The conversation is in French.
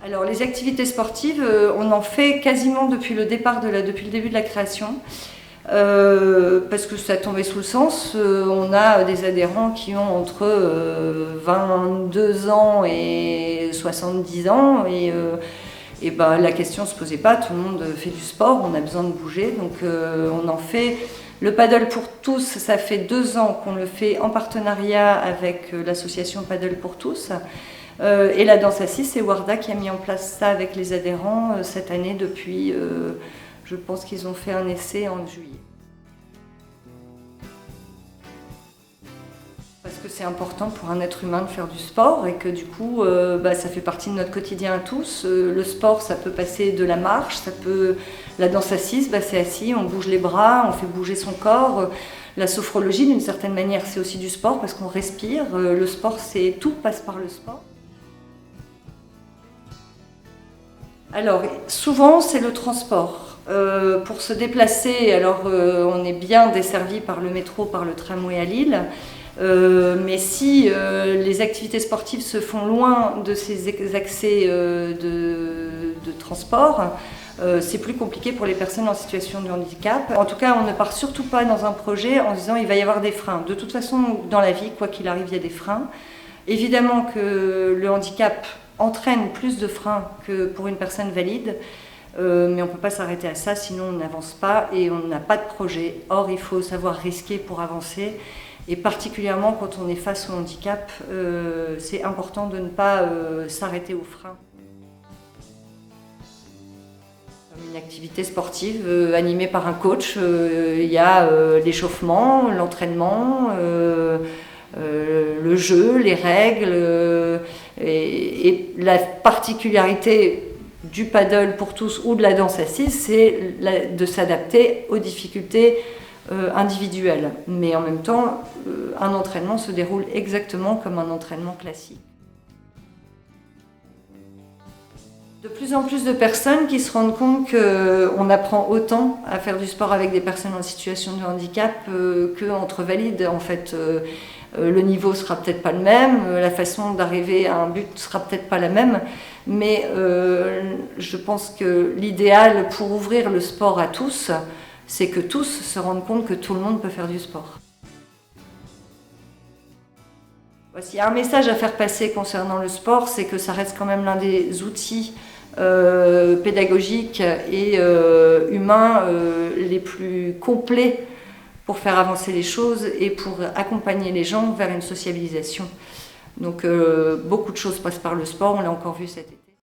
Alors les activités sportives, on en fait quasiment depuis le début de la création. Parce que ça tombait sous le sens, on a des adhérents qui ont entre 22 ans et 70 ans et ben, la question ne se posait pas, tout le monde fait du sport, on a besoin de bouger, donc on en fait. Le paddle pour tous, ça fait 2 ans qu'on le fait en partenariat avec l'association Paddle pour tous. Et la danse assise, c'est Warda qui a mis en place ça avec les adhérents cette année depuis, je pense qu'ils ont fait un essai en juillet. Parce que c'est important pour un être humain de faire du sport et que du coup, ça fait partie de notre quotidien à tous. Le sport, ça peut passer de la marche, la danse assise, c'est assis, on bouge les bras, on fait bouger son corps. La sophrologie, d'une certaine manière, c'est aussi du sport parce qu'on respire. Le sport, tout passe par le sport. Alors, souvent, c'est le transport. Pour se déplacer, alors on est bien desservi par le métro, par le tramway à Lille. Mais si les activités sportives se font loin de ces accès de transport, c'est plus compliqué pour les personnes en situation de handicap. En tout cas, on ne part surtout pas dans un projet en disant il va y avoir des freins. De toute façon, dans la vie, quoi qu'il arrive, il y a des freins. Évidemment que le handicap entraîne plus de freins que pour une personne valide, mais on ne peut pas s'arrêter à ça, sinon on n'avance pas et on n'a pas de projet. Or, il faut savoir risquer pour avancer. Et particulièrement quand on est face au handicap, c'est important de ne pas s'arrêter aux freins. Une activité sportive animée par un coach, il y a l'échauffement, l'entraînement, le jeu, les règles. Et la particularité du paddle pour tous ou de la danse assise, c'est de s'adapter aux difficultés individuelle, mais en même temps, un entraînement se déroule exactement comme un entraînement classique. De plus en plus de personnes qui se rendent compte qu'on apprend autant à faire du sport avec des personnes en situation de handicap qu'entre valides. En fait, le niveau sera peut-être pas le même, la façon d'arriver à un but sera peut-être pas la même, mais je pense que l'idéal pour ouvrir le sport à tous, c'est que tous se rendent compte que tout le monde peut faire du sport. S'il y a un message à faire passer concernant le sport, c'est que ça reste quand même l'un des outils pédagogiques et humains les plus complets pour faire avancer les choses et pour accompagner les gens vers une sociabilisation. Donc beaucoup de choses passent par le sport, on l'a encore vu cet été.